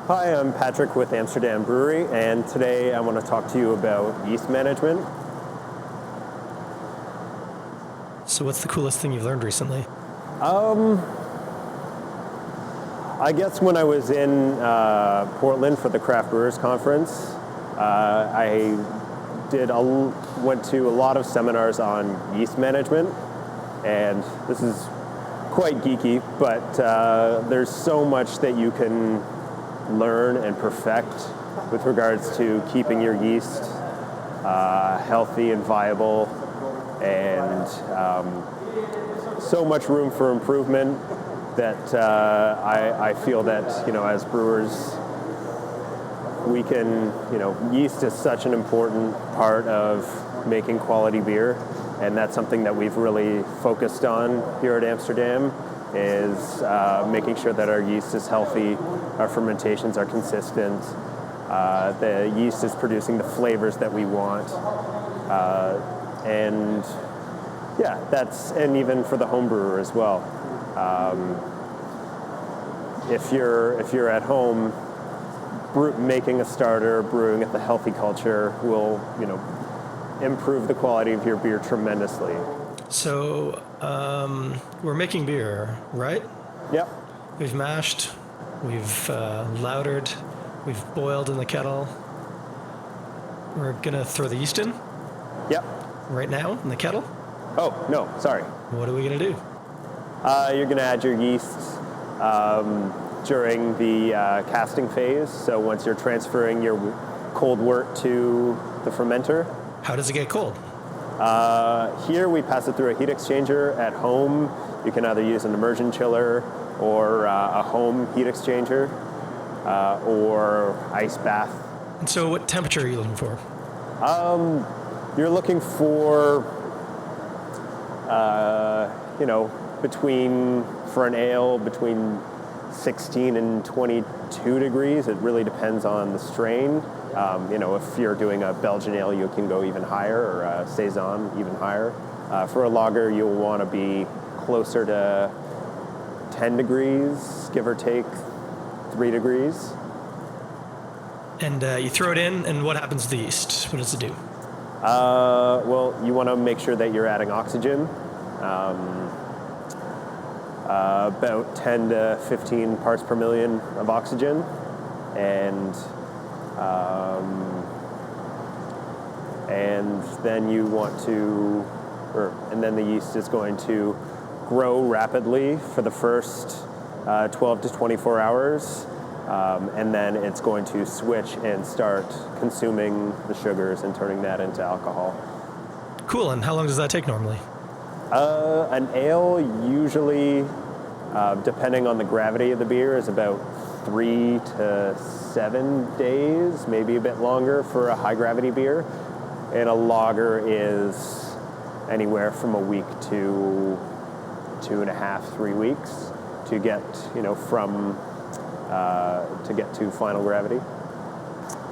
Hi, I'm Patrick with Amsterdam Brewery, and today I want to talk to you about yeast management. So what's the coolest thing you've learned recently? I guess when I was in Portland for the Craft Brewers Conference, I went to a lot of seminars on yeast management, and this is quite geeky, but there's so much that you can learn and perfect with regards to keeping your yeast healthy and viable, and so much room for improvement that I feel that, as brewers, we can, yeast is such an important part of making quality beer, and that's something that we've really focused on here at Amsterdam, is making sure that our yeast is healthy, our fermentations are consistent, the yeast is producing the flavors that we want, and even for the home brewer as well. If you're at home, making a starter, brewing at the healthy culture will, improve the quality of your beer tremendously. So we're making beer, right? Yep. We've mashed, we've lautered, we've boiled in the kettle. We're gonna throw the yeast in? Yep. Right now in the kettle? Oh, no, sorry. What are we gonna do? You're gonna add your yeast during the casting phase. So once you're transferring your cold wort to the fermenter. How does it get cold? Here we pass it through a heat exchanger. At home, you can either use an immersion chiller or a home heat exchanger or ice bath. And so what temperature are you looking for? You're looking for, for an ale, between 16 and 22 degrees. It really depends on the strain. If you're doing a Belgian ale, you can go even higher, or a Saison even higher. For a lager, you'll want to be closer to 10 degrees, give or take 3 degrees. And you throw it in, and what happens to the yeast? What does it do? Well, you want to make sure that you're adding oxygen. About 10 to 15 parts per million of oxygen, and then you want to, and then the yeast is going to grow rapidly for the first 12 to 24 hours, and then it's going to switch and start consuming the sugars and turning that into alcohol. Cool, and how long does that take normally? An ale usually, depending on the gravity of the beer, is about 3 to 7 days, maybe a bit longer for a high gravity beer. And a lager is anywhere from a week to 2.5, 3 weeks to get, to get to final gravity.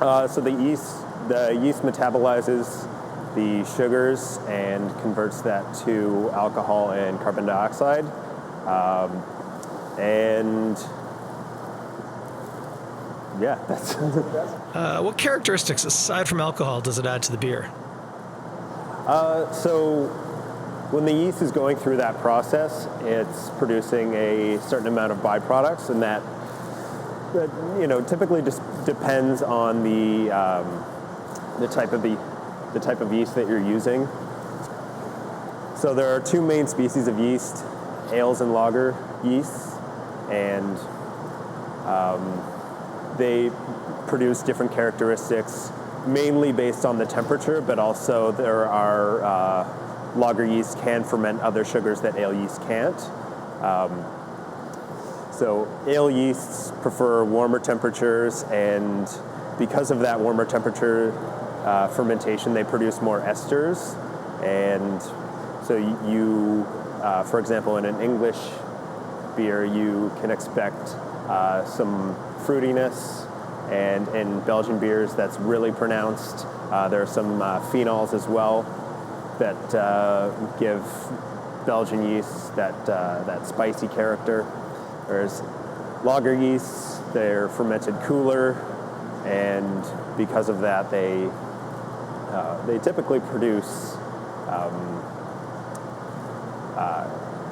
So the yeast metabolizes the sugars and converts that to alcohol and carbon dioxide. That's What characteristics, aside from alcohol, does it add to the beer? So when the yeast is going through that process, it's producing a certain amount of byproducts, and that typically just depends on the type of yeast that you're using. So there are two main species of yeast: ales and lager yeasts, and they produce different characteristics, mainly based on the temperature, but also there are lager yeast can ferment other sugars that ale yeast can't. So ale yeasts prefer warmer temperatures, and because of that warmer temperature fermentation, they produce more esters. And so you, for example, in an English beer, you can expect some fruitiness, and in Belgian beers, that's really pronounced. There are some phenols as well that give Belgian yeasts that spicy character, whereas lager yeasts. They're fermented cooler, and because of that, they typically produce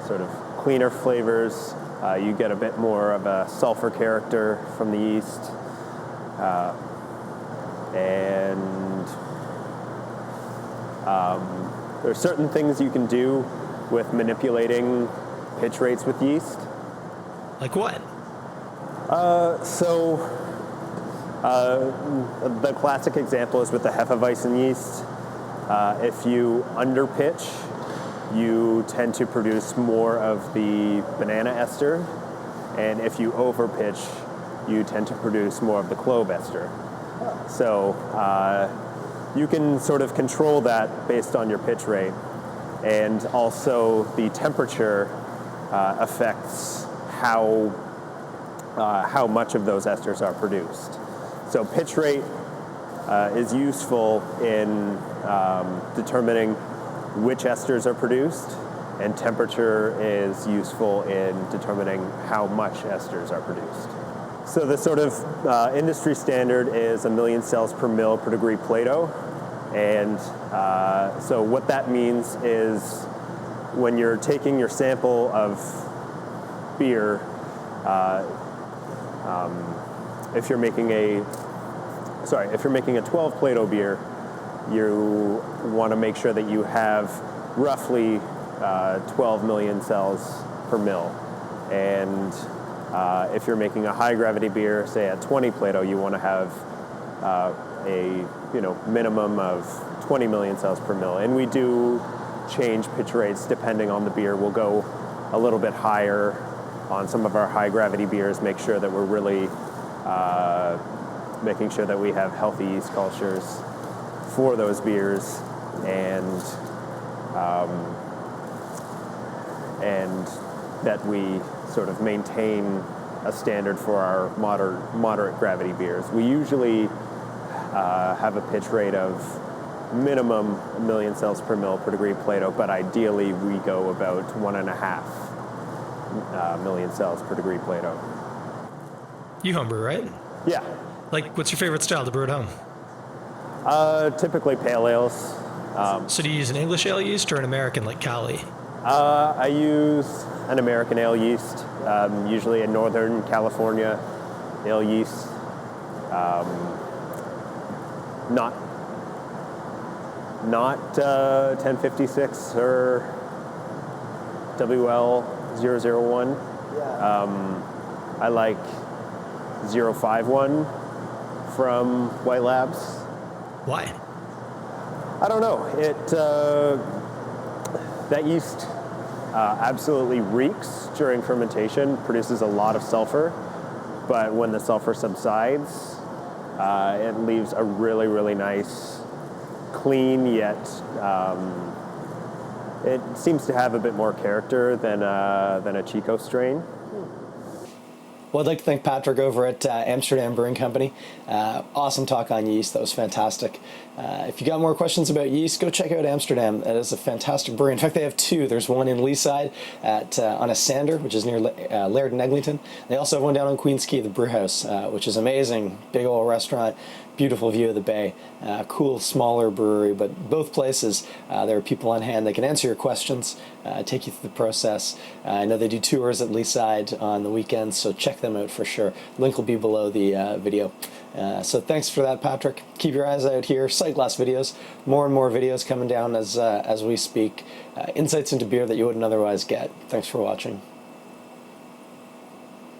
sort of cleaner flavors. You get a bit more of a sulfur character from the yeast, and there are certain things you can do with manipulating pitch rates with yeast. Like what? The classic example is with the Hefeweizen yeast. If you underpitch, you tend to produce more of the banana ester, and if you overpitch, you tend to produce more of the clove ester. So you can sort of control that based on your pitch rate, and also the temperature affects how much of those esters are produced. So pitch rate is useful in determining which esters are produced, and temperature is useful in determining how much esters are produced. So the sort of industry standard is 1 million cells per mil per degree Plato, and so what that means is when you're taking your sample of beer, if you're making a 12 Plato beer, you want to make sure that you have roughly 12 million cells per mil. And if you're making a high gravity beer, say at 20 Plato, you want to have a minimum of 20 million cells per mil. And we do change pitch rates depending on the beer. We'll go a little bit higher on some of our high gravity beers, make sure that we're really making sure that we have healthy yeast cultures for those beers, and that we sort of maintain a standard for our moderate gravity beers. We usually have a pitch rate of minimum 1 million cells per mil per degree Plato, but ideally we go about 1.5 million cells per degree Plato. You homebrew, right? Yeah. Like, what's your favorite style to brew at home? Typically pale ales. So do you use an English ale yeast or an American like Cali? I use an American ale yeast, usually a Northern California ale yeast. Not 1056 or WL001. I like 051 from White Labs. Why? I don't know. That yeast absolutely reeks during fermentation, produces a lot of sulfur, but when the sulfur subsides, it leaves a really, really nice, clean, yet it seems to have a bit more character than a Chico strain. Well, I'd like to thank Patrick over at Amsterdam Brewing Company. Awesome talk on yeast. That was fantastic. If you got more questions about yeast, go check out Amsterdam. That is a fantastic brewery. In fact, they have two. There's one in Leaside on a Sander, which is near Laird and Eglinton. They also have one down on Queen's Quay, the Brew House, which is amazing. Big old restaurant, beautiful view of the bay. Cool, smaller brewery, but both places, there are people on hand that can answer your questions, take you through the process. I know they do tours at Leaside on the weekends, so check them out for sure. Link will be below the video. So thanks for that, Patrick. Keep your eyes out here. Sight Glass videos. More and more videos coming down as we speak. Insights into beer that you wouldn't otherwise get. Thanks for watching.